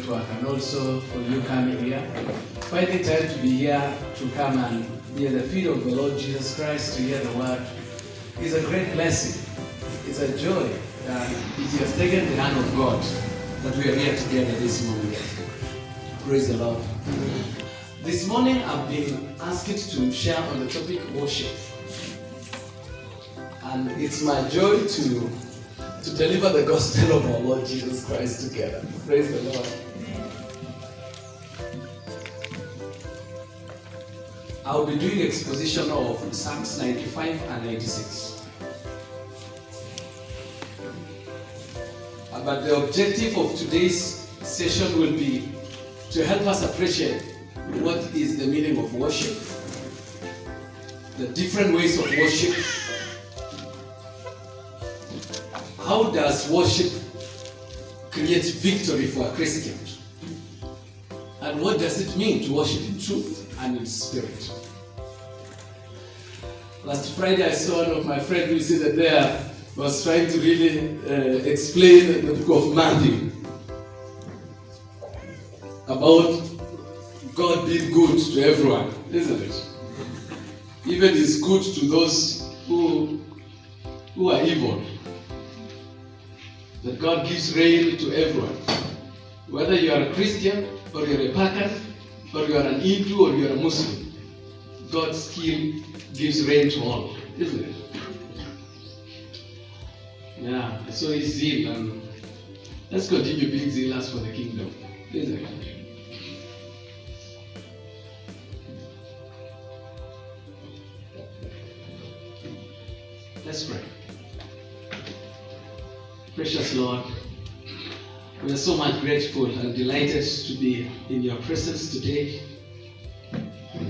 network and also for you coming here. Finding time to be here to come and be at the feet of the Lord Jesus Christ to hear the word is a great blessing. It's a joy that it has taken the hand of God that we are here together this morning. Praise the Lord. This morning I've been asked to share on the topic worship. And it's my joy to deliver the gospel of our Lord Jesus Christ together. Praise the Lord. I'll be doing exposition of Psalms 95 and 96. But the objective of today's session will be to help us appreciate what is the meaning of worship, the different ways of worship. How does worship create victory for a Christian? And what does it mean to worship in truth and in spirit? Last Friday I saw one of my friends who said that there was trying to really explain the book of Matthew about God being good to everyone, isn't it? Even is good to those who are evil. That God gives rain to everyone. Whether you are a Christian, or you're a pagan, or you are an Hindu, or you're a Muslim, God still gives rain to all, isn't it? Yeah, so is zeal, and let's continue being zealous for the kingdom, isn't it? Let's pray. Precious Lord, we are so much grateful and delighted to be in your presence today.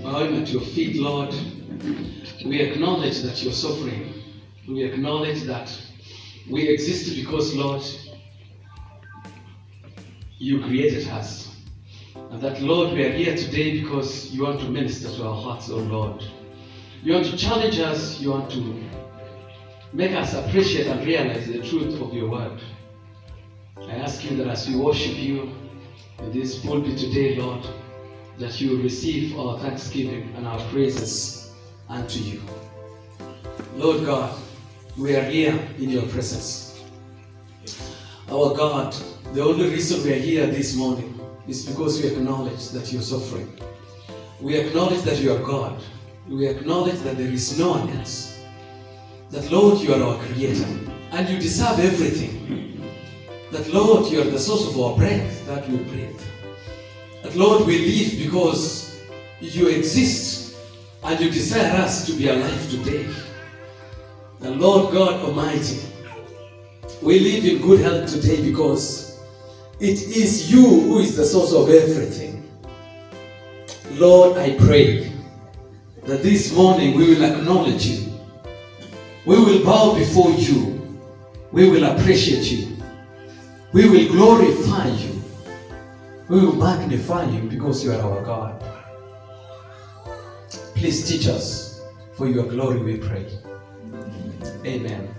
Bowing at your feet, Lord, we acknowledge that you're sovereign. We acknowledge that we exist because, Lord, you created us. And that, Lord, we are here today because you want to minister to our hearts, oh Lord. You want to challenge us. You want to make us appreciate and realize the truth of your word. I ask you that as we worship you in this pulpit today, Lord, that you will receive our thanksgiving and our praises unto you. Lord God, we are here in your presence. Our God, the only reason we are here this morning is because we acknowledge that you are sovereign. We acknowledge that you are God. We acknowledge that there is no one else. That, Lord, you are our creator and you deserve everything. That, Lord, you are the source of our breath that we breathe. That, Lord, we live because you exist and you desire us to be alive today. That, Lord God Almighty, we live in good health today because it is you who is the source of everything. Lord, I pray that this morning we will acknowledge you. We will bow before you. We will appreciate you. We will glorify you. We will magnify you because you are our God. Please teach us for your glory, we pray. Amen.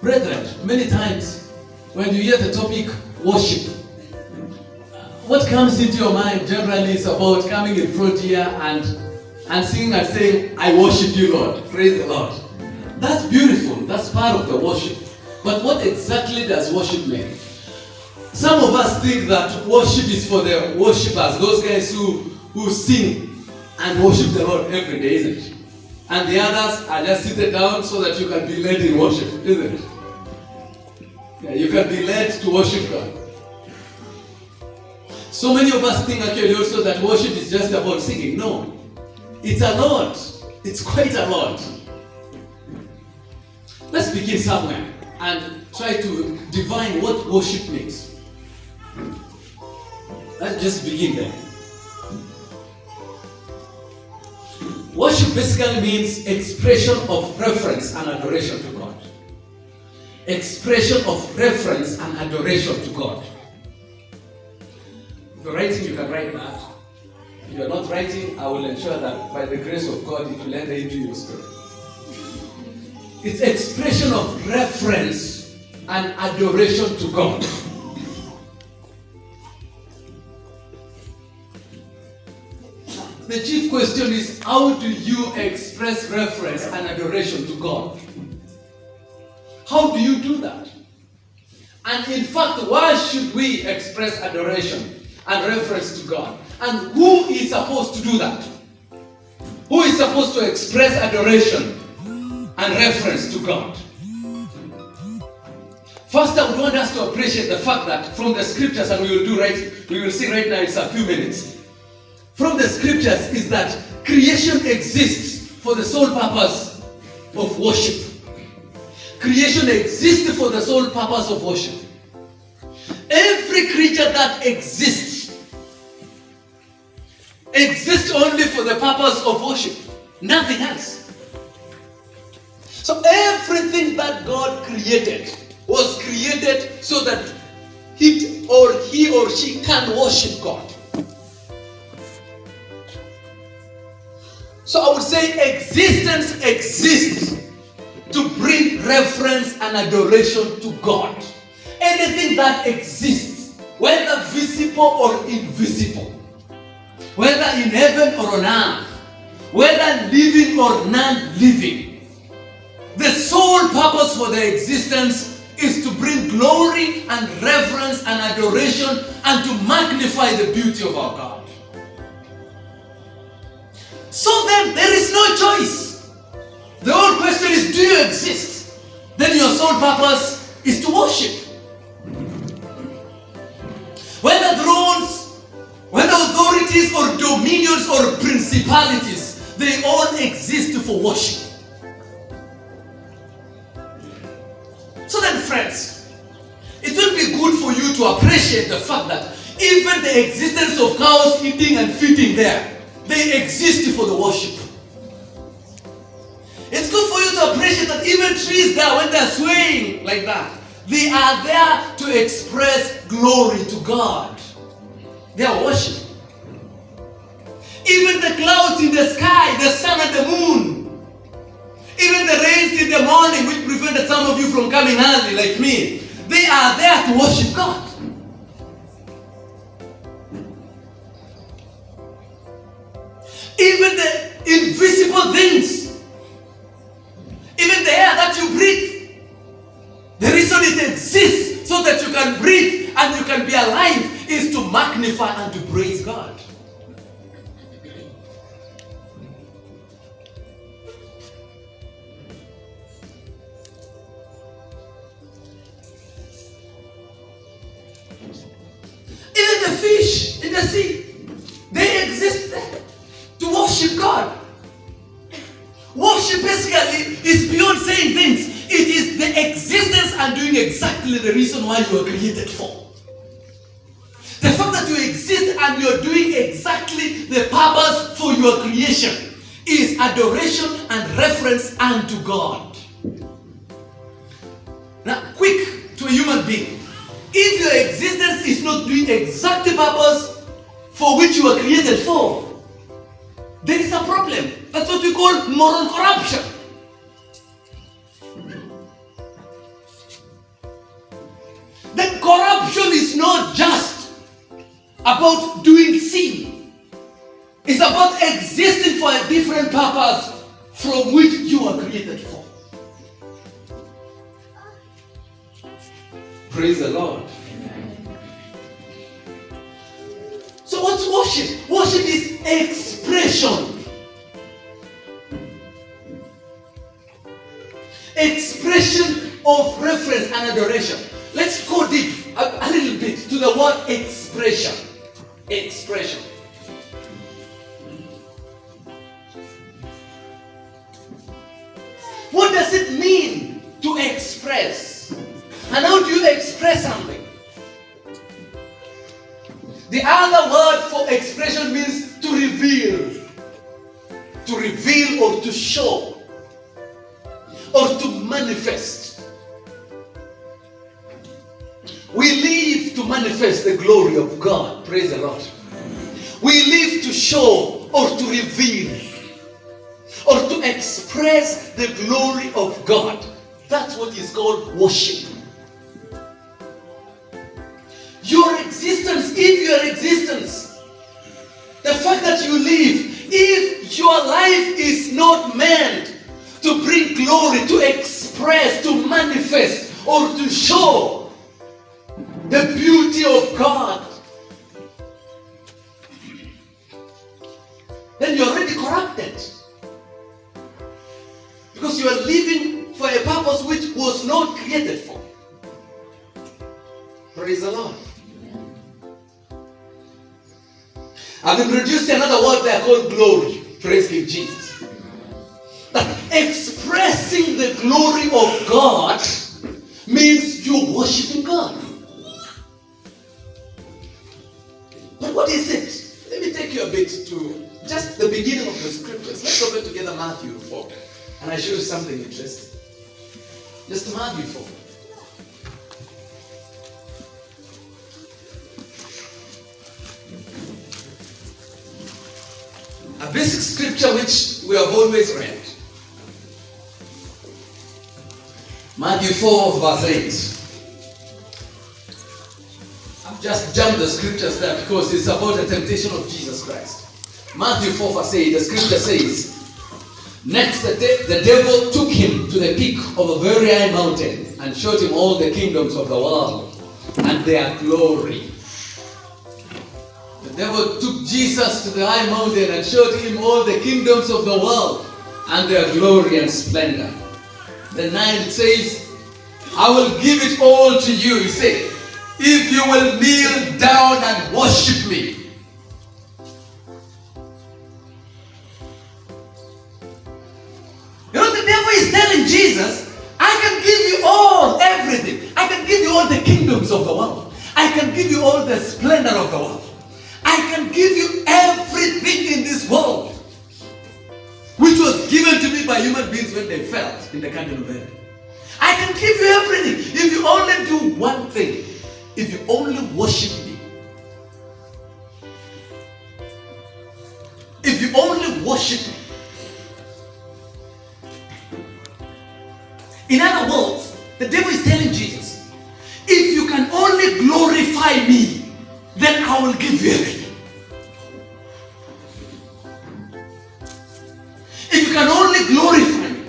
Brethren, many times when you hear the topic worship, what comes into your mind generally is about coming in front here and singing and saying, I worship you, Lord. Praise the Lord. That's beautiful. That's part of the worship. But what exactly does worship mean? Some of us think that worship is for the worshipers, those guys who sing and worship the Lord every day, isn't it? And the others are just seated down so that you can be led in worship, isn't it? Yeah, you can be led to worship God. So many of us think actually also that worship is just about singing. No. It's a lot. It's quite a lot. Let's begin somewhere and try to define what worship means. Let's just begin there. Worship basically means expression of reverence and adoration to God. Expression of reverence and adoration to God. If you're writing, you can write that. If you're not writing, I will ensure that by the grace of God, it will enter into your spirit. It's expression of reverence and adoration to God. the chief question is, how do you express reverence and adoration to God? How do you do that? And in fact, why should we express adoration and reverence to God? And who is supposed to do that? Who is supposed to express adoration and reverence to God? First, I would want us to appreciate the fact that from the scriptures, and we will see right now in a few minutes, from the scriptures is that creation exists for the sole purpose of worship. Creation exists for the sole purpose of worship. Every creature that exists only for the purpose of worship. Nothing else. So everything that God created was created so that he or she can worship God. So I would say existence exists to bring reverence and adoration to God. Anything that exists, whether visible or invisible, whether in heaven or on earth, whether living or non-living, the sole purpose for their existence is to bring glory and reverence and adoration and to magnify the beauty of our God. So then, there is no choice. The whole question is, do you exist? Then your sole purpose is to worship. Whether thrones, whether authorities or dominions or principalities, they all exist for worship. So then, friends, it will be good for you to appreciate the fact that even the existence of cows eating and feeding there, they exist for the worship. It's good for you to appreciate that even trees there, when they're swaying like that, they are there to express glory to God. They are worship. Even the clouds in the sky, the sun and the moon, even the rains in the morning, which prevented some of you from coming early like me, they are there to worship God. Even the invisible things, even the air that you breathe, the reason it exists so that you can breathe and you can be alive is to magnify and to praise God. Even the fish in the sea, they exist there to worship God. Worship basically is beyond saying things. It is the existence and doing exactly the reason why you were created for. The fact that you exist and you are doing exactly the purpose for your creation is adoration and reverence unto God. Now, quick to a human being. If your existence is not doing exactly the purpose for which you were created for, there is a problem. That's what we call moral corruption. The corruption is not just about doing sin. It's about existing for a different purpose from which you were created for. Praise the Lord. So what's worship? Worship is expression. Expression of reverence and adoration. Let's go deep a little bit to the word expression. Expression. What does it mean to express? And how do you express something? The other word for expression means to reveal. To reveal or to show. Or to manifest. We live to manifest the glory of God. Praise the Lord. We live to show or to reveal or to express the glory of God. That's what is called worship. Your existence, if your existence, the fact that you live If your life is not meant to bring glory, to express, to manifest, or to show the beauty of God, then you're already corrupted. Because you are living for a purpose which was not created for. Praise the Lord. I've introduced another word there called glory. Praise King Jesus. That expressing the glory of God means you worshiping God. But what is it? Let me take you a bit to just the beginning of the scriptures. Let's open together Matthew 4. And I show you something interesting. Just Matthew 4. A basic scripture which we have always read. Matthew 4 verse 8. I've just jumped the scriptures there because it's about the temptation of Jesus Christ. Matthew 4 verse 8, the scripture says, next the devil took him to the peak of a very high mountain and showed him all the kingdoms of the world and their glory. The devil took Jesus to the high mountain and showed him all the kingdoms of the world and their glory and splendor. The 9 says, I will give it all to you. He said, if you will kneel down and worship me. You know, the devil is telling Jesus, I can give you all, everything. I can give you all the kingdoms of the world. I can give you all the splendor of the world. I can give you everything in this world, which was given to me by human beings when they fell in the garden of Eden. I can give you everything if you only do one thing. If you only worship me. If you only worship me. In other words, the devil is telling Jesus, if you can only glorify me, then I will give you everything. If you can only glorify me,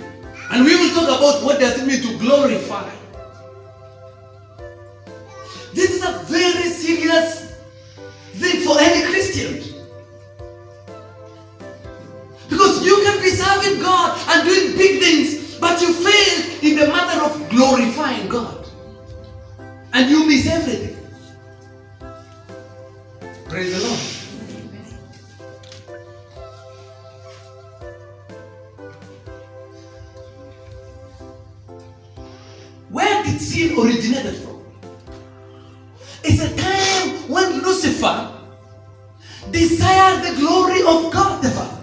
and we will talk about what does it mean to glorify. This is a very serious thing for any Christian. Because you can be serving God and doing big things, but you fail in the matter of glorifying God. And you miss everything. Praise the Lord. Where did sin originated from? It's a time when Lucifer desired the glory of God the Father.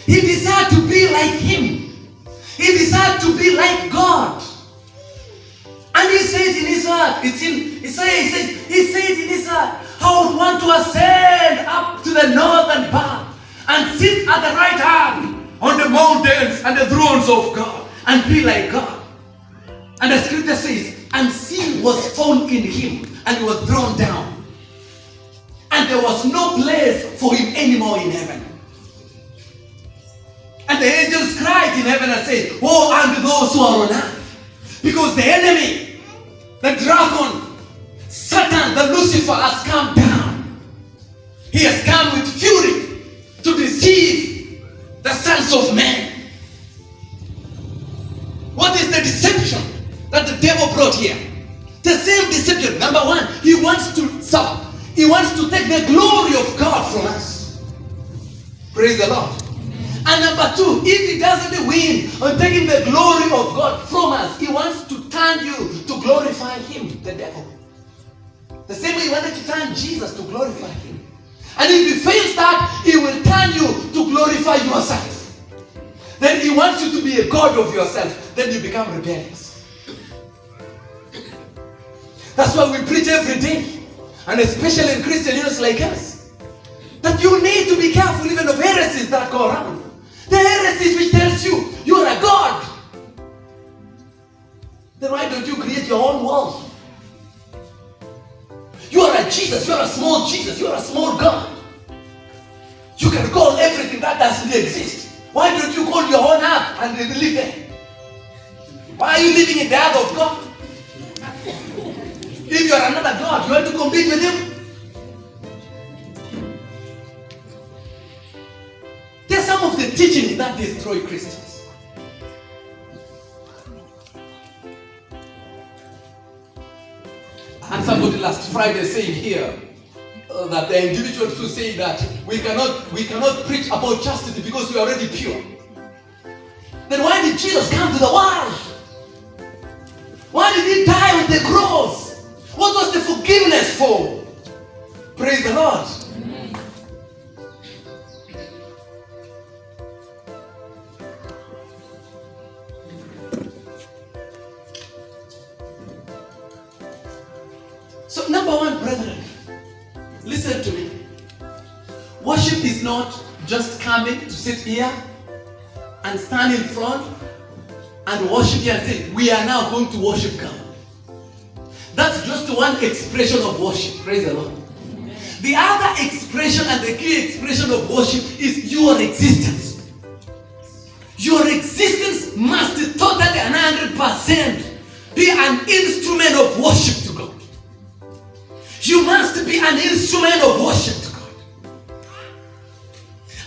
He desired to be like Him. He desired to be like God. And he said in his heart, he said in his heart, I would want to ascend up to the northern part and sit at the right hand on the mountains and the thrones of God and be like God. And the scripture says, and sin was found in him and he was thrown down. And there was no place for him anymore in heaven. And the angels cried in heaven and said, woe unto those who are on earth. Because the enemy, the dragon, Satan, the Lucifer has come down. He has come with fury to deceive the sons of men. What is the deception that the devil brought here? The same deception. Number one, he wants to take the glory of God from us. Praise the Lord. And number two, if he doesn't win on taking the glory of God from us, he wants to turn you to glorify him, the devil. The same way he wanted to turn Jesus to glorify him. And if he fails that, he will turn you to glorify yourself. Then he wants you to be a god of yourself. Then you become rebellious. That's why we preach every day. And especially in Christian units like us. That you need to be careful even of heresies that go around. The heresies which tells you, you are a god. Then why don't you create your own world? You are a Jesus, you are a small Jesus, you are a small God. You can call every does it exist? Why don't you call your own earth and live there? Why are you living in the earth of God? If you are another God, you want to compete with him? There's some of the teachings that destroy Christians. And somebody last Friday saying here that the individuals who say that we cannot preach about chastity because we are already pure. Then why did Jesus come to the world? Why did he die on the cross? What was the forgiveness for? Praise the Lord. Amen. So number one, brethren, listen to me. Worship is not just coming to sit here and stand in front and worship here and say, we are now going to worship God. That's just one expression of worship. Praise the Lord. The other expression and the key expression of worship is your existence. Your existence must totally and 100% be an instrument of worship to God. You must be an instrument of worship to God.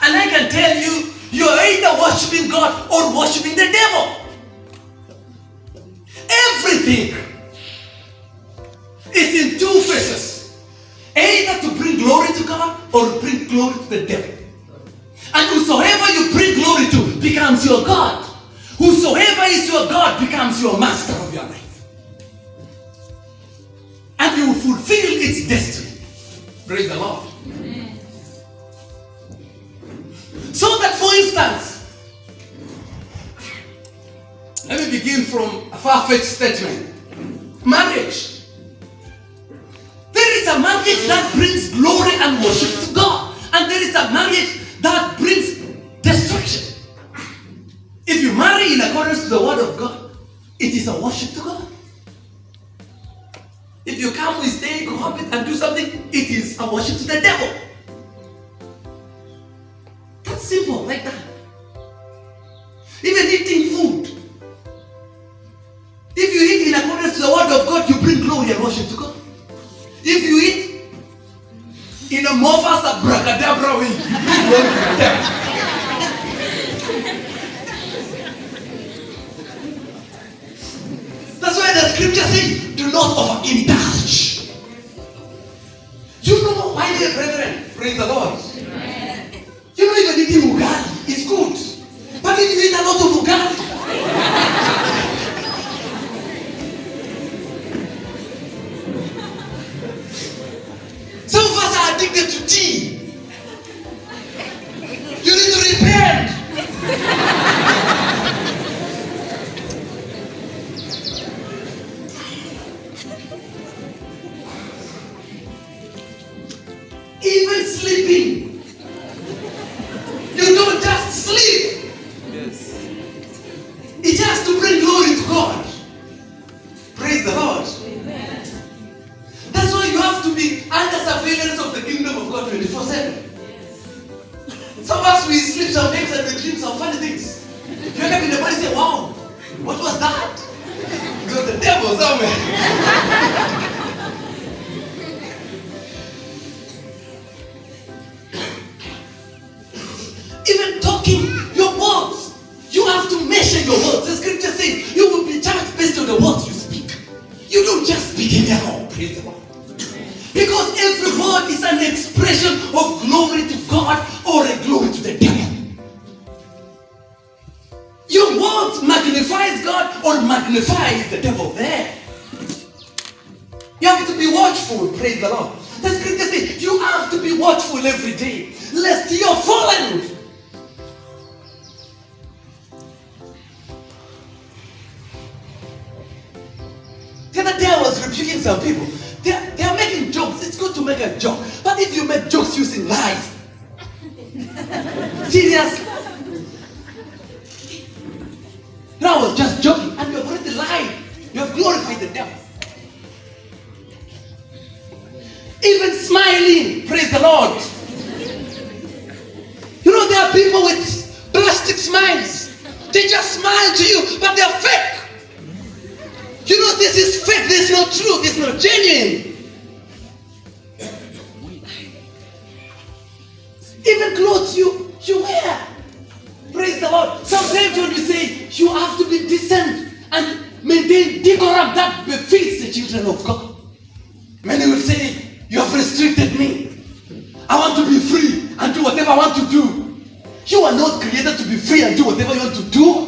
And I can tell you, you're either worshiping God or worshiping the devil. Everything is in two phases. Either to bring glory to God or bring glory to the devil. And whosoever you bring glory to becomes your God. Whosoever is your God becomes your master of your life. And you will fulfill its destiny. Praise the Lord. Amen. So that, for instance, let me begin from a far-fetched statement. Marriage. There is a marriage that brings glory and worship to God. And there is a marriage that brings destruction. If you marry in accordance to the word of God, it is a worship to God. If you come, we stay, cohabit, and do something, it is a worship to the devil. That's simple, like that. Even eating food. If you eat in accordance to the word of God, you bring glory and worship to God. If you eat in a mofas abracadabra way, you bring glory to the devil. That's why the scripture says, do not overindulge. You know, my dear brethren, praise the Lord. You know, even eating ugali is good. But if you eat a lot of ugali, some of us are addicted to tea. You need to repent. Even sleeping. You don't just sleep. Yes. It has to bring glory to God. Praise the Lord. Amen. That's why you have to be under surveillance of the kingdom of God 24/7. Yes. Some of us, we sleep sometimes and we dream some funny things. You wake up in the morning and say, wow, what was that? It was the devil somewhere. Even talking, your words, you have to measure your words. The scripture says you will be judged based on the words you speak. You don't just speak anyhow. Praise the Lord. Because every word is an expression of glory to God or a glory to the devil. Your words magnifies God or magnifies the devil there. You have to be watchful. Praise the Lord. The scripture says you have to be watchful every day, lest you're fallen. The other day I was rebuking some people. They are making jokes. It's good to make a joke. But if you make jokes using lies, seriously. No, I was just joking. And you have already lied. You have glorified the devil. Even smiling. Praise the Lord. You know, there are people with They just smile to you, but they're fake. You know this is fake. This is not true. This is not genuine. Even clothes you wear. Praise the Lord. Sometimes when you say you have to be decent and maintain decorum that befits the children of God, many will say, you have restricted me. I want to be free and do whatever I want to do. You are not created to be free and do whatever you want to do.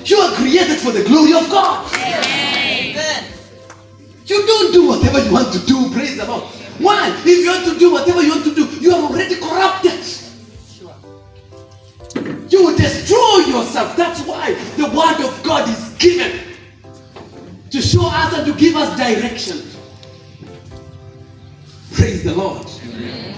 You are created for the glory of God. Amen. You don't do whatever you want to do. Praise the Lord. Why? If you want to do whatever you want to do, you are already corrupted. You will destroy yourself. That's why the word of God is given to show us and to give us direction. Praise the Lord. Amen.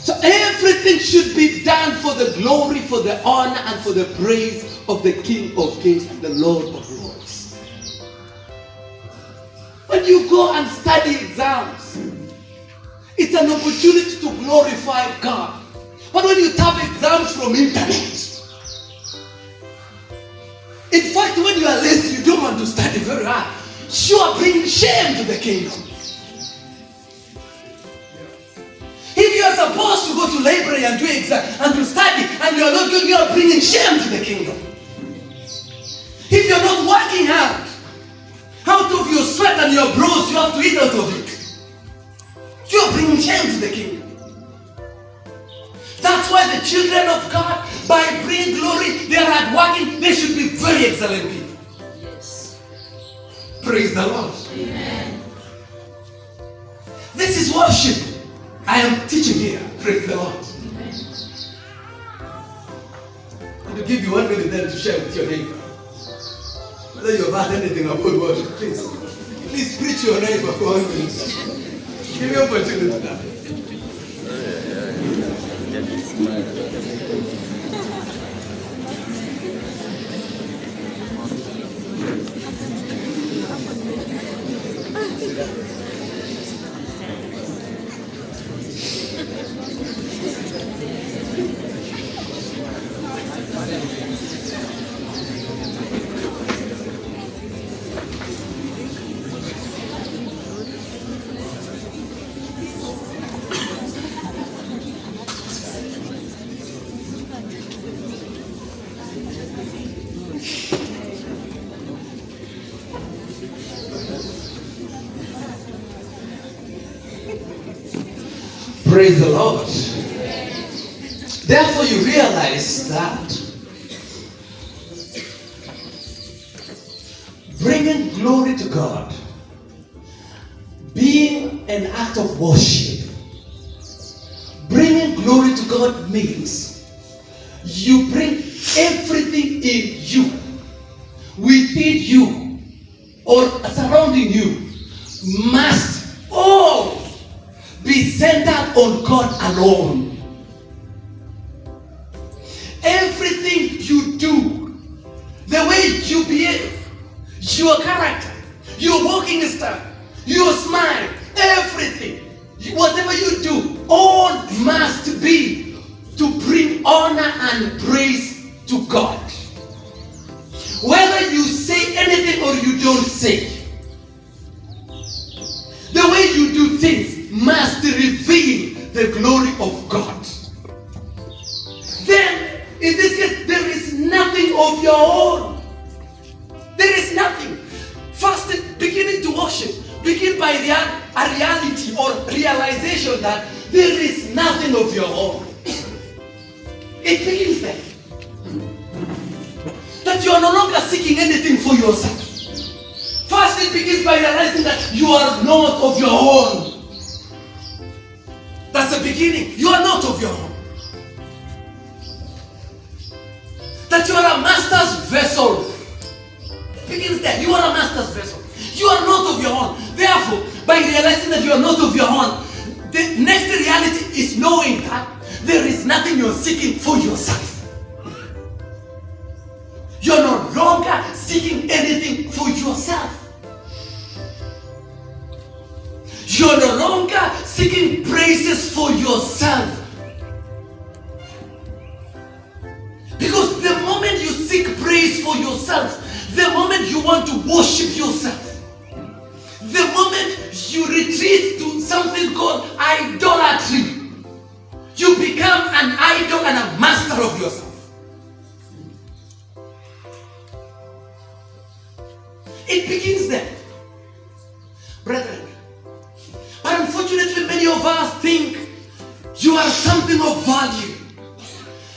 So everything should be done for the glory, for the honor, and for the praise of the King of Kings and the Lord of Lords. When you go and study exams, it's an opportunity to glorify God. But when you have exams from internet, in fact, when you are lazy, you don't want to study very hard. You are bringing shame to the kingdom. If you are supposed to go to library and do exam and to study, and you are not going, you are bringing shame to the kingdom. If you are not working hard, out of your sweat and your blood, you have to eat out of it. You are bringing shame to the kingdom. That's why the children of God, by bringing glory, they are hard working. They should be very excellent people. Yes. Praise the Lord. Amen. This is worship. I am teaching here. Praise the Lord. Amen. I'm going to give you 1 minute then to share with your neighbor. Whether you've heard anything about worship, please preach your neighbor for 1 minute. Give me opportunity now. Praise the Lord. Therefore, you realize that bringing glory to God, being an act of worship, bringing glory to God means you bring everything in you, within you, or surrounding you, must all be centered on God alone. Everything you do, the way you behave, your character, your walking style, your smile, everything, whatever you do, all must be to bring honor and praise to God. Whether you say anything or you don't say, the way you do things must reveal the glory of God. Then, in this case, there is nothing of your own. There is nothing. First, beginning to worship, begin by a reality or realization that there is nothing of your own. It begins there. That you are no longer seeking anything for yourself. First, it begins by realizing that you are not of your own. That's the beginning. You are not of your own. That you are a master's vessel. It begins there. You are a master's vessel. You are not of your own. Therefore, by realizing that you are not of your own, the next reality is knowing that there is nothing you're seeking for yourself. You're no longer seeking anything for yourself. You're no longer seeking praises for yourself. yourself, the moment you want to worship yourself, the moment you retreat to something called idolatry, you become an idol and a master of yourself. It begins there, brethren. But unfortunately, many of us think you are something of value.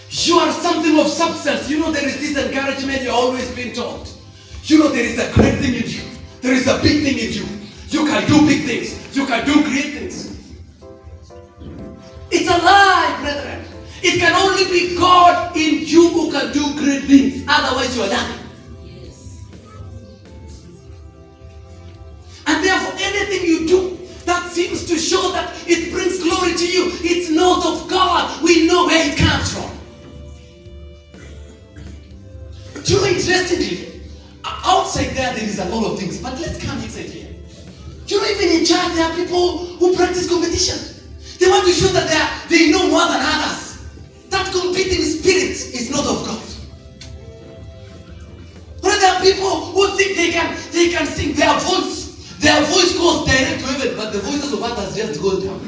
You are something of substance. You know, there is this encouragement you're always being told. You know, there is a great thing in you. There is a big thing in you. You can do big things. You can do great things. It's a lie, brethren. It can only be God in you who can do great things. Otherwise, you are nothing. And therefore, anything you do that seems to show that it brings glory to you, it's not of God. We know where it comes from. Do you know, interestingly, outside there is a lot of things, but let's come inside here. Do you know, even in church, there are people who practice competition. They want to show that they know more than others. That competing spirit is not of God. But there are people who think they can sing their voice. Their voice goes direct to heaven, but the voices of others just go down.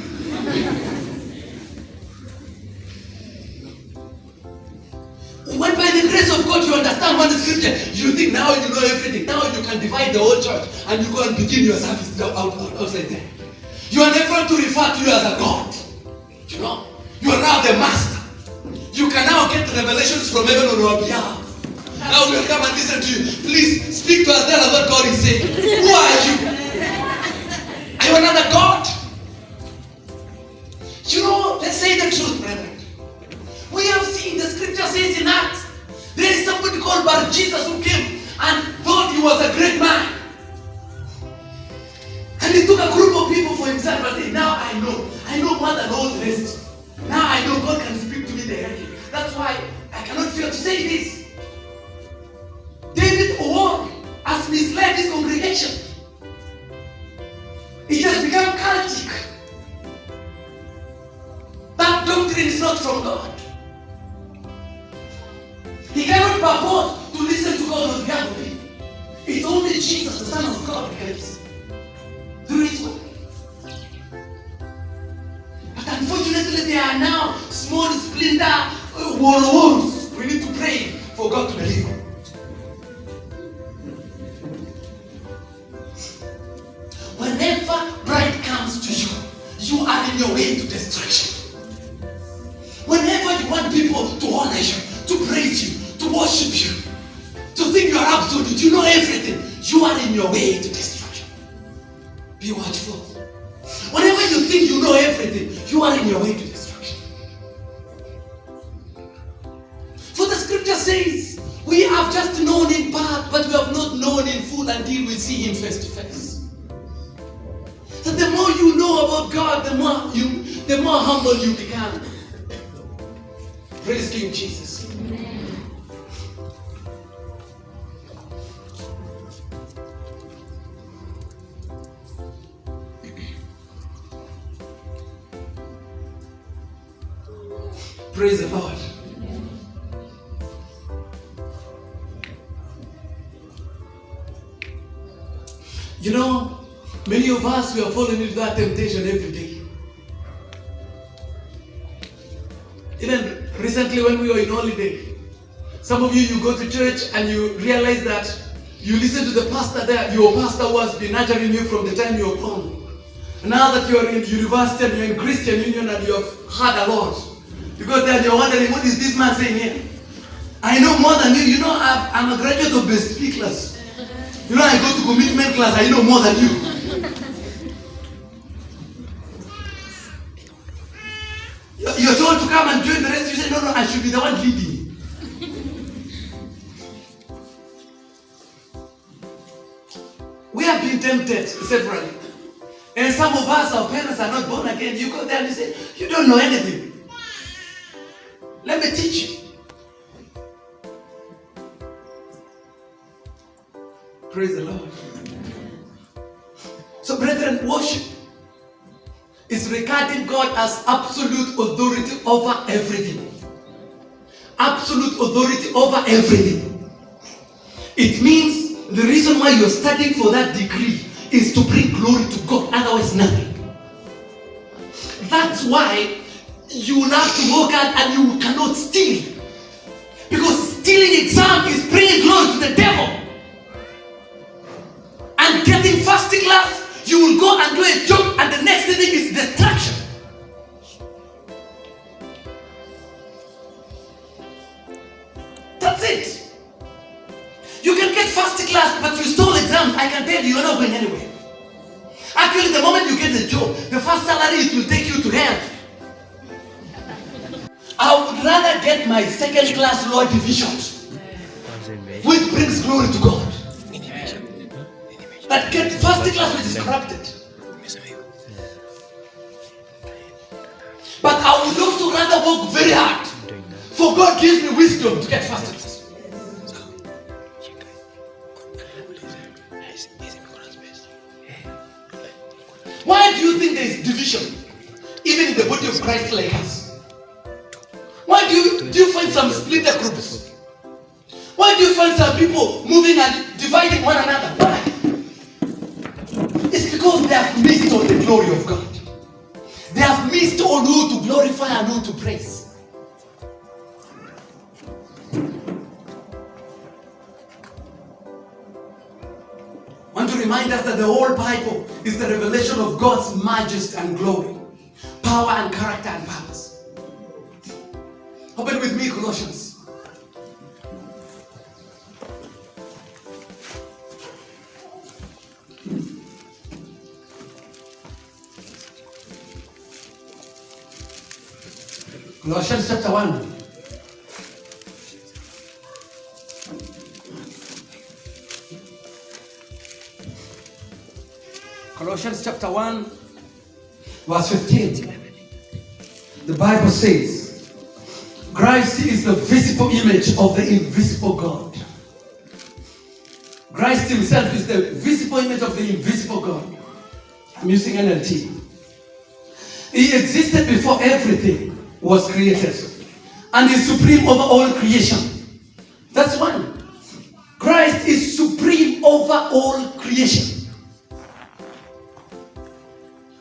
When by the grace of God you understand one scripture, you think now you know everything. Now you can divide the whole church and you go and begin your service outside there. You are never to refer to you as a God. You know, you are now the master. You can now get revelations from heaven on your behalf. Now we'll come and listen to you. Please speak to us. Tell us what God is saying. Who are you? Are you another God? You know, let's say the truth, brethren. We have seen, the scripture says in Acts, there is somebody called Bar Jesus who came and thought he was a great man. And he took a group of people for himself and said, now I know more than all the rest. Now I know God can speak to me directly. That's why I cannot fail to say this. David Oworu has misled his congregation. It has become cultic. That doctrine is not from God. He cannot purport to listen to God on behalf of him. It's only Jesus, the Son of God, who can listen through his word. But unfortunately, there are now small splinter wars. We need to pray for God to deliver. Whenever pride comes to you, you are in your way to destruction. Whenever you want people to honor you, to praise you, to worship you, to think you are absolute, you know everything, you are in your way to destruction. Be watchful. Whenever you think you know everything, you are in your way to destruction. For the scripture says, we have just known in part, but we have not known in full until we see him face to face. So the more you know about God, the more humble you become. Praise King Jesus. Amen. Praise the Lord. You know, many of us, we are falling into that temptation every day. Even recently when we were in holiday, some of you go to church and you realize that you listen to the pastor there, your pastor who has been nurturing you from the time you were born. Now that you are in university and you're in Christian Union and you have heard a lot, because then you're wondering, what is this man saying here? I know more than you. You know, I'm a graduate of Best P class. You know, I go to commitment class, I know more than you. You're told to come and join the rest, you say, no, I should be the one leading. We have been tempted severally. And some of us, our parents are not born again. You go there and you say, you don't know anything. Let me teach you. Praise the Lord. So, brethren, worship is regarding God as absolute authority over everything. Absolute authority over everything. It means the reason why you're studying for that degree is to bring glory to God, otherwise nothing. That's why you will have to work out and you cannot steal. Because stealing exam is bringing glory to the devil. And getting first class, you will go and do a job and the next thing is destruction. That's it. You can get first class, but you stole exams. I can tell you, you're not going anywhere. Actually, the moment you get the job, the first salary, it will take you to hell. I would rather get my second class lower divisions, which brings glory to God, than get first class, which is corrupted. But I would also rather work very hard, for God gives me wisdom to get first class. Why do you think there is division, even in the body of Christ like us? Why do you find some splinter groups? Why do you find some people moving and dividing one another? Why? It's because they have missed on the glory of God. They have missed on who to glorify and who to praise. I want to remind us that the whole Bible is the revelation of God's majesty and glory, power and character and powers. Open with me Colossians. Colossians chapter 1. Colossians chapter 1, verse 15. The Bible says, Christ is the visible image of the invisible God. Christ himself is the visible image of the invisible God. I'm using NLT. He existed before everything was created and is supreme over all creation. That's one. Christ is supreme over all creation.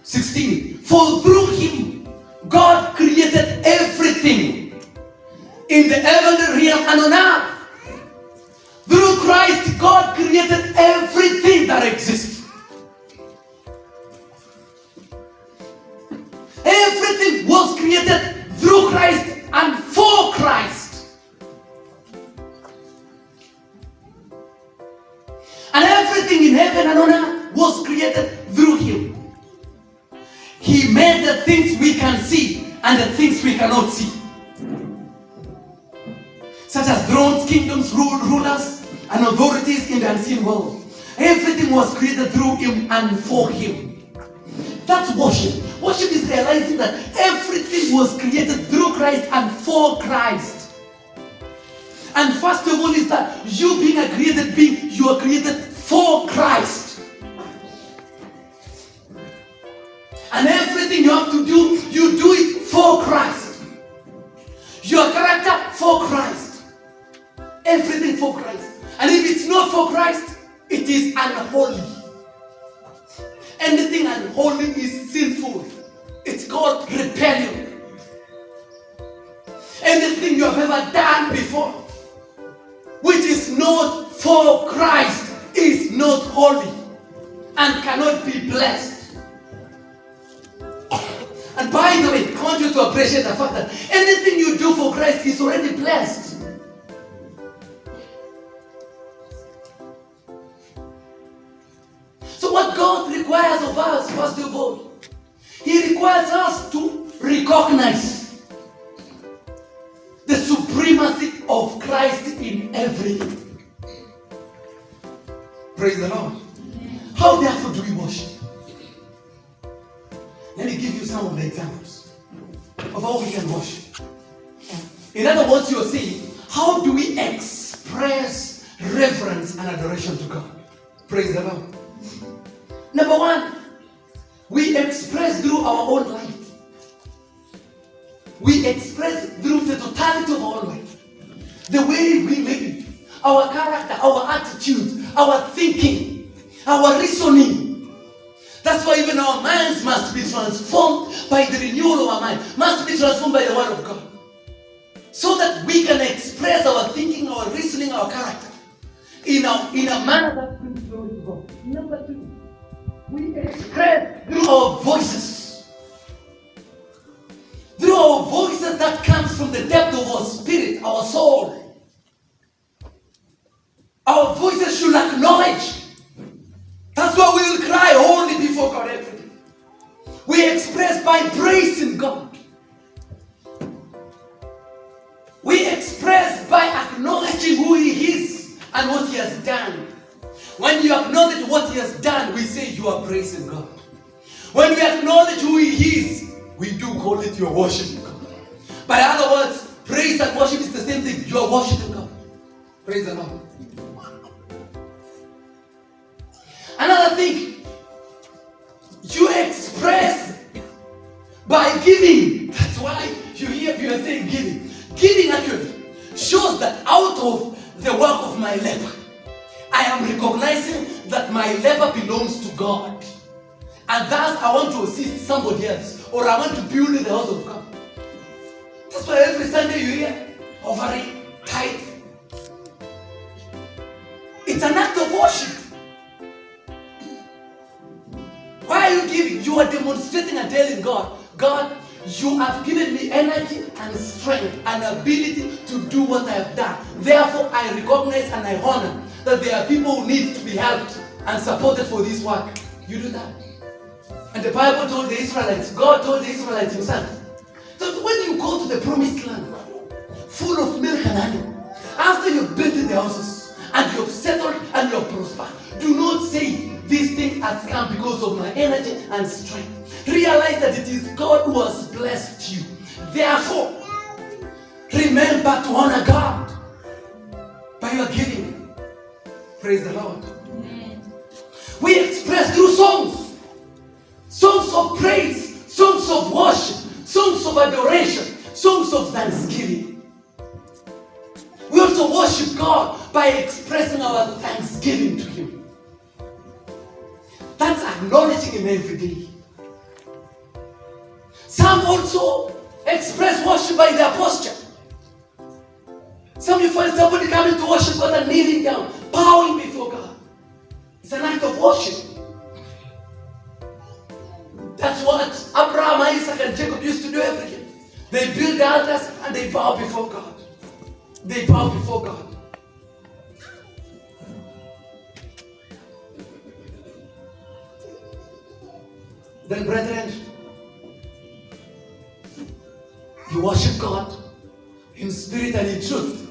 16. For through him, God created everything in the heavenly realm and on earth. Through Christ, God created everything that exists. Everything was created through Christ and for Christ. And everything in heaven and on earth was created through him. He made the things we can see and the things we cannot see, such as thrones, kingdoms, rulers, and authorities in the unseen world. Everything was created through him and for him. That's worship. Worship is realizing that everything was created through Christ and for Christ. And first of all is that you being a created being, you are created for Christ. And everything you have to do, you do it for Christ. Your character for Christ. Everything for Christ. And if it's not for Christ, it is unholy. Anything unholy is sinful. It's called rebellion. Anything you have ever done before, which is not for Christ, is not holy and cannot be blessed. And by the way, I want you to appreciate the fact that anything you do for Christ is already blessed. So what God requires of us, first of all, He requires us to recognize the supremacy of Christ in everything. Praise the Lord. How therefore do we worship? Let me give you some of the examples of how we can worship. In other words, you are saying, how do we express reverence and adoration to God? Praise the Lord. Number one, we express through our own life. We express through the totality of our life. The way we live, our character, our attitude, our thinking, our reasoning. That's why even our minds must be transformed by the renewal of our mind, must be transformed by the word of God. So that we can express our thinking, our reasoning, our character in a manner that brings glory to God. Number two, we express through our voices. Through our voices that comes from the depth of our spirit, our soul. Our voices should acknowledge. That's why we will cry holy before God every day. We express by praising God. We express by acknowledging who He is and what He has done. When you acknowledge what He has done, we say you are praising God. When we acknowledge who He is, we do call it you are worshiping God. By other words, praise and worship is the same thing. You are worshiping God. Praise the Lord. Another thing, you express by giving. That's why you hear people saying giving. Giving actually shows that out of the work of my labor, I am recognizing that my labor belongs to God. And thus I want to assist somebody else, or I want to build the house of God. That's why every Sunday you hear offering, tithe. It's an act of worship. Why are you giving? You are demonstrating and telling God, God, you have given me energy and strength and ability to do what I have done. Therefore, I recognize and I honor that there are people who need to be helped and supported for this work. You do that. And the Bible told the Israelites, God told the Israelites himself, that when you go to the promised land, full of milk and honey, after you've built the houses and you've settled and you've prospered, do not say, this thing has come because of my energy and strength. Realize that it is God who has blessed you. Therefore, remember to honor God by your giving. Praise the Lord. Amen. We express through songs. Songs of praise, songs of worship, songs of adoration, songs of thanksgiving. We also worship God by expressing our thanksgiving to Him. That's acknowledging Him every day. Some also express worship by their posture. Some you find somebody coming to worship God and kneeling down, bowing before God. It's an act of worship. That's what Abraham, Isaac, and Jacob used to do every day. They build the altars and they bow before God. They bow before God. Then, brethren, you worship God in spirit and in truth.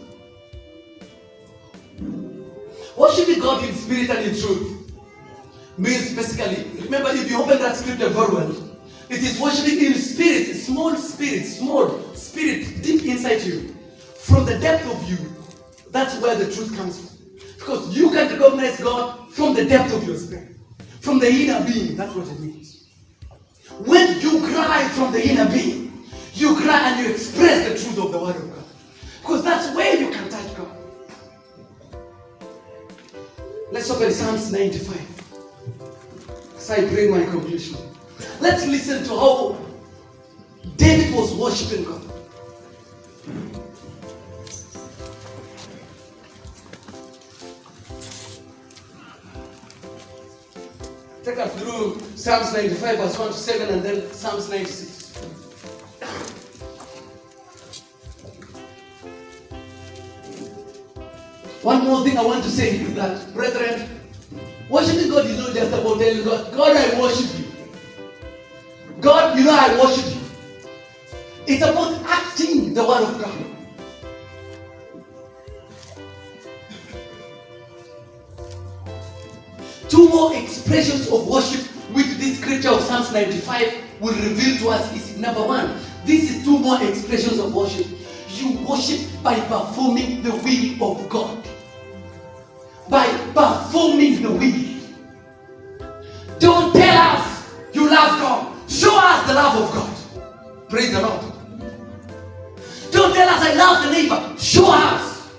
Worshiping God in spirit and in truth means basically, remember, if you open that scripture very well, it is worshiping in spirit, small spirit deep inside you. From the depth of you, that's where the truth comes from. Because you can recognize God from the depth of your spirit. From the inner being, that's what it means. When you cry from the inner being, you cry and you express the truth of the word of God. Because that's where you can touch God. Let's open Psalms 95. As I bring my conclusion. Let's listen to how David was worshiping God. Take us through Psalms 95 verse 1 to 7 and then Psalms 96. One more thing I want to say is that, brethren, worshiping God is not just about telling God, God, I worship you. God, you know I worship you. It's about acting the word of God. Two more expressions of worship which this scripture of Psalms 95 will reveal to us is, number one, this is two more expressions of worship. You worship by performing the will of God. By performing the will. Don't tell us you love God. Show us the love of God. Praise the Lord. Don't tell us I love the neighbor. Show us.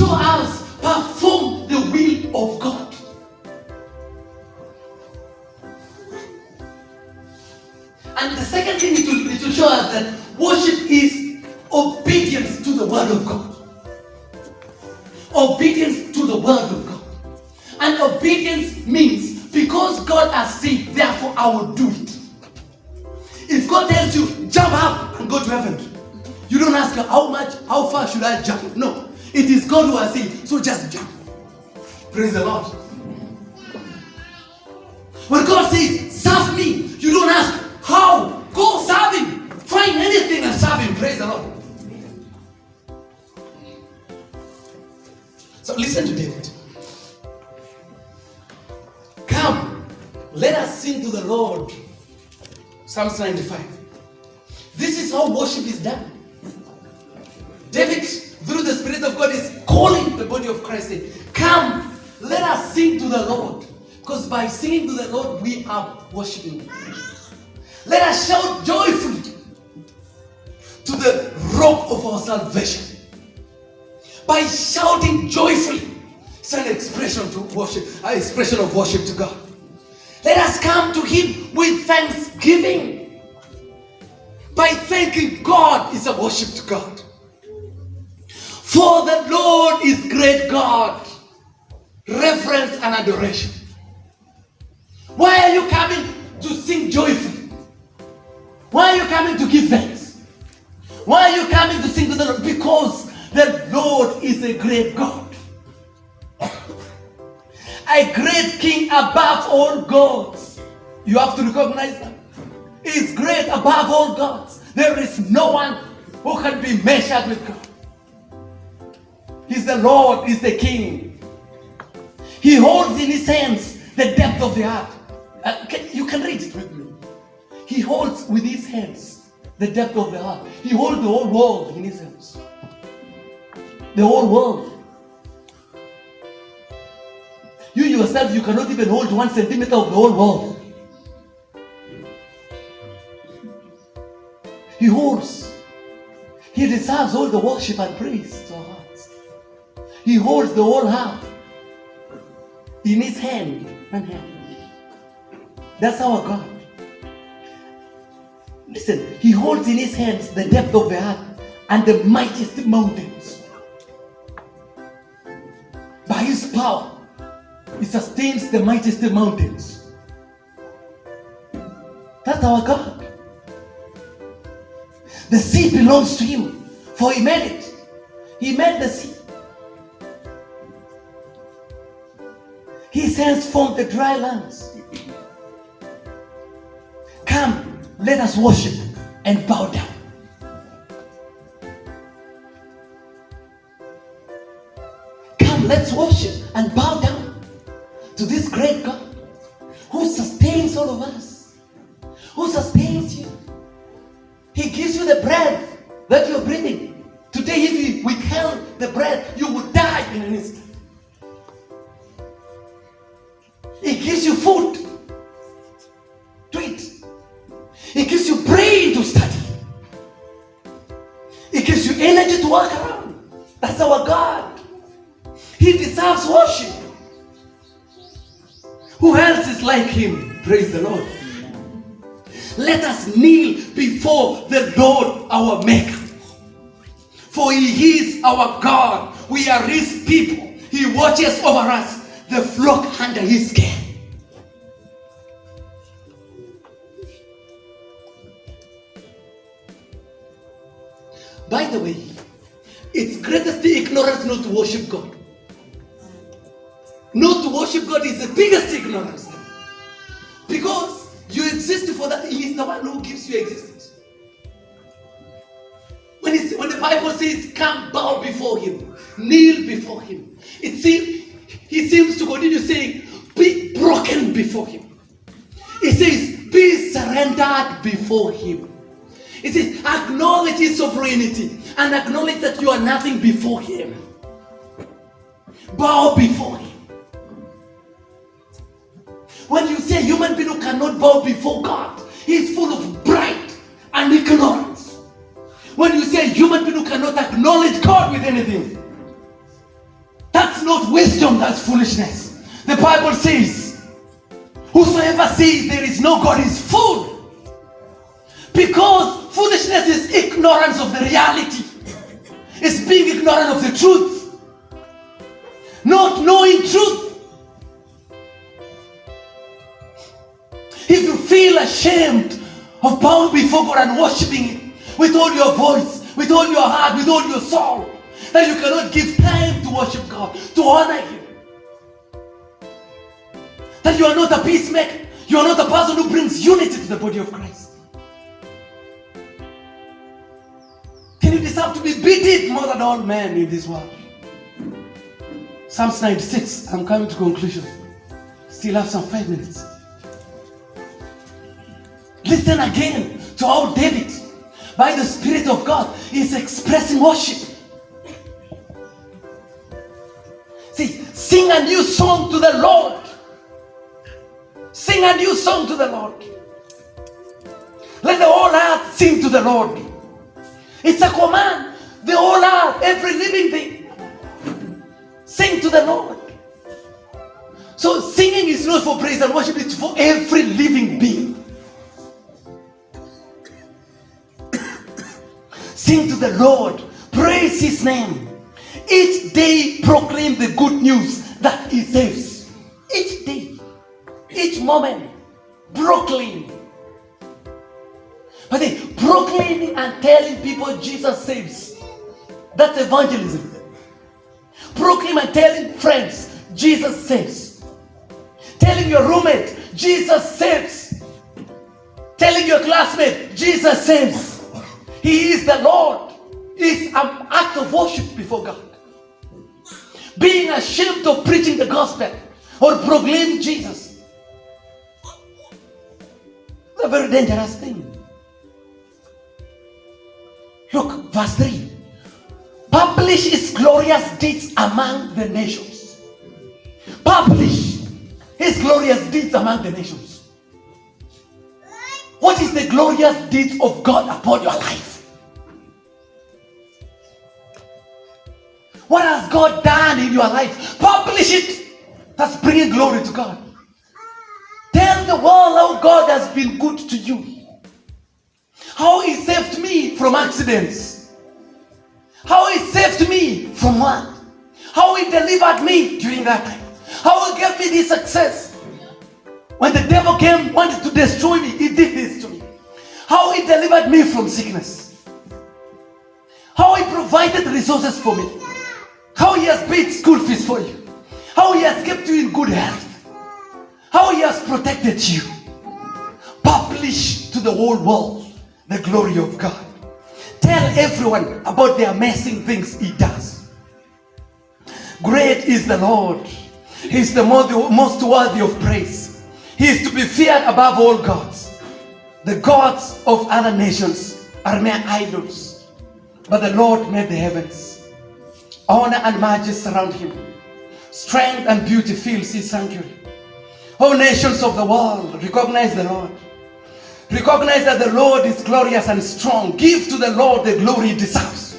show us, perform the will of God. And the second thing it will show us that worship is obedience to the word of God. Obedience to the word of God. And obedience means, because God has said, therefore I will do it. If God tells you, jump up and go to heaven, you don't ask how far should I jump? No. It is God who has said, so just jump. Praise the Lord. When God says, serve me, you don't ask, how? Go serve him. Find anything and serve him. Praise the Lord. So listen to David. Come, let us sing to the Lord. Psalms 95. This is how worship is done. David, through the Spirit of God, is calling the body of Christ, saying, come, let us sing to the Lord. Because by singing to the Lord, we are worshiping. Let us shout joyfully to the rock of our salvation. By shouting joyfully, it's an expression to worship, an expression of worship to God. Let us come to him with thanksgiving. By thanking God is a worship to God. For the Lord is great God. Reverence and adoration. Why are you coming to sing joyfully? Why are you coming to give thanks? Why are you coming to sing to the Lord? Because the Lord is a great God. A great king above all gods. You have to recognize that. He is great above all gods. There is no one who can be measured with God. He's the Lord, he's the king. He holds in his hands the depth of the earth. You can read it with me. He holds with his hands the depth of the earth. He holds the whole world in his hands. The whole world. You yourself, you cannot even hold 1 centimeter of the whole world. He holds. He deserves all the worship and praise to our hearts. He holds the whole earth in his hand and hand. That's our God. Listen, he holds in his hands the depth of the earth and the mightiest mountains. By his power, he sustains the mightiest mountains. That's our God. The sea belongs to him, for he made it. He made the sea. His hands formed the dry lands. Come, let us worship and bow down. Come, let's worship and bow down to this great God who sustains all of us, who sustains you. He gives you the breath that you're breathing. Today, if you withheld the breath, you would die in an instant. He gives you food to eat. He gives you brain to study. He gives you energy to walk around. That's our God. He deserves worship. Who else is like him? Praise the Lord. Let us kneel before the Lord our Maker. For he is our God. We are his people. He watches over us, the flock under his care. By the way, it's greatest ignorance not to worship God. Not to worship God is the biggest ignorance. Because you exist for that. He is the one who gives you existence. When the Bible says, come bow before him, kneel before him, he seems to continue saying, be broken before him. He says, be surrendered before him. He says, acknowledge his sovereignty and acknowledge that you are nothing before him. Bow before him. When you say human being who cannot bow before God, he is full of pride and ignorance. When you say human being who cannot acknowledge God with anything, not wisdom, that's foolishness. The Bible says, whosoever says there is no God is fool. Because foolishness is ignorance of the reality. It's being ignorant of the truth. Not knowing truth. If you feel ashamed of bowing before God and worshiping Him with all your voice, with all your heart, with all your soul, that you cannot give time to worship God, to honor Him, that you are not a peacemaker, you are not a person who brings unity to the body of Christ, then you deserve to be beaten more than all men in this world. Psalms 96, I'm coming to conclusion. Still have some 5 minutes. Listen again to how David, by the Spirit of God, is expressing worship. See, sing a new song to the Lord. Sing a new song to the Lord. Let the whole earth sing to the Lord. It's a command. The whole earth, every living thing, sing to the Lord. So singing is not for praise and worship, it's for every living being. Sing to the Lord. Praise His name. Each day proclaim the good news that He saves. Each day. Each moment. Proclaim. But then proclaiming and telling people Jesus saves. That's evangelism. Proclaim and telling friends Jesus saves. Telling your roommate Jesus saves. Telling your classmate Jesus saves. He is the Lord. It's an act of worship before God. Being ashamed of preaching the gospel or proclaiming Jesus. It's a very dangerous thing. Look, verse 3. Publish His glorious deeds among the nations. Publish His glorious deeds among the nations. What is the glorious deeds of God upon your life? What has God done in your life? Publish it. That's bringing glory to God. Tell the world how God has been good to you. How He saved me from accidents. How He saved me from what? How He delivered me during that time. How He gave me this success. When the devil came, wanted to destroy me, He did this to me. How He delivered me from sickness. How He provided resources for me. How He has paid school fees for you. How He has kept you in good health. How He has protected you. Publish to the whole world the glory of God. Tell everyone about the amazing things He does. Great is the Lord. He is the most worthy of praise. He is to be feared above all gods. The gods of other nations are mere idols, but the Lord made the heavens. Honor and majesty surround Him. Strength and beauty fills His sanctuary. All nations of the world recognize the Lord. Recognize that the Lord is glorious and strong. Give to the Lord the glory He deserves.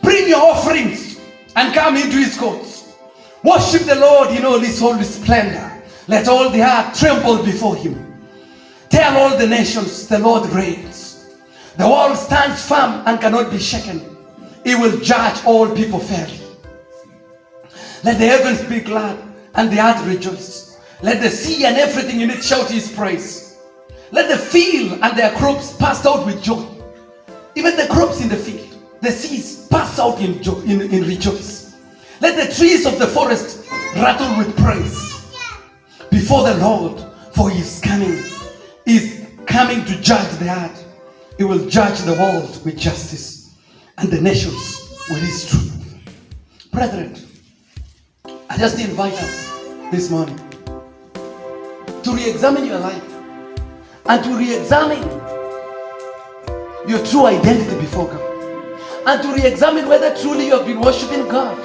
Bring your offerings and come into His courts. Worship the Lord in all His holy splendor. Let all the earth tremble before Him. Tell all the nations the Lord reigns. The world stands firm and cannot be shaken. He will judge all people fairly. Let the heavens be glad and the earth rejoice. Let the sea and everything in it shout His praise. Let the field and their crops pass out with joy. Even the crops in the field, the seas pass out in joy, in rejoice. Let the trees of the forest rattle with praise before the Lord, for He is coming to judge the earth. He will judge the world with justice and the nations with His truth. Brethren, I just invite us this morning to re-examine your life and to re-examine your true identity before God, and to re-examine whether truly you have been worshiping God,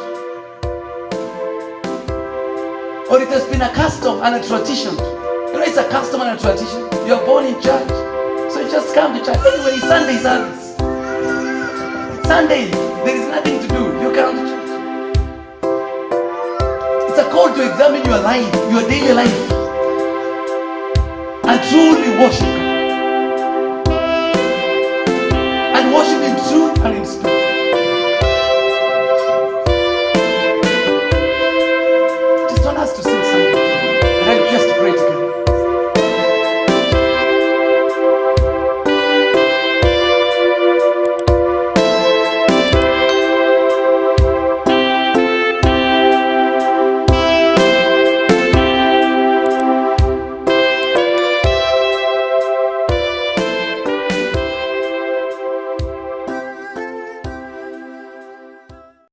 or it has been a custom and a tradition. You know, it's a custom and a tradition. You are born in church, so you just come to church. Anyway, it's Sunday service. It's Sunday, there is nothing to do. You come to church. It's a call to examine your life, your daily life, and truly worship.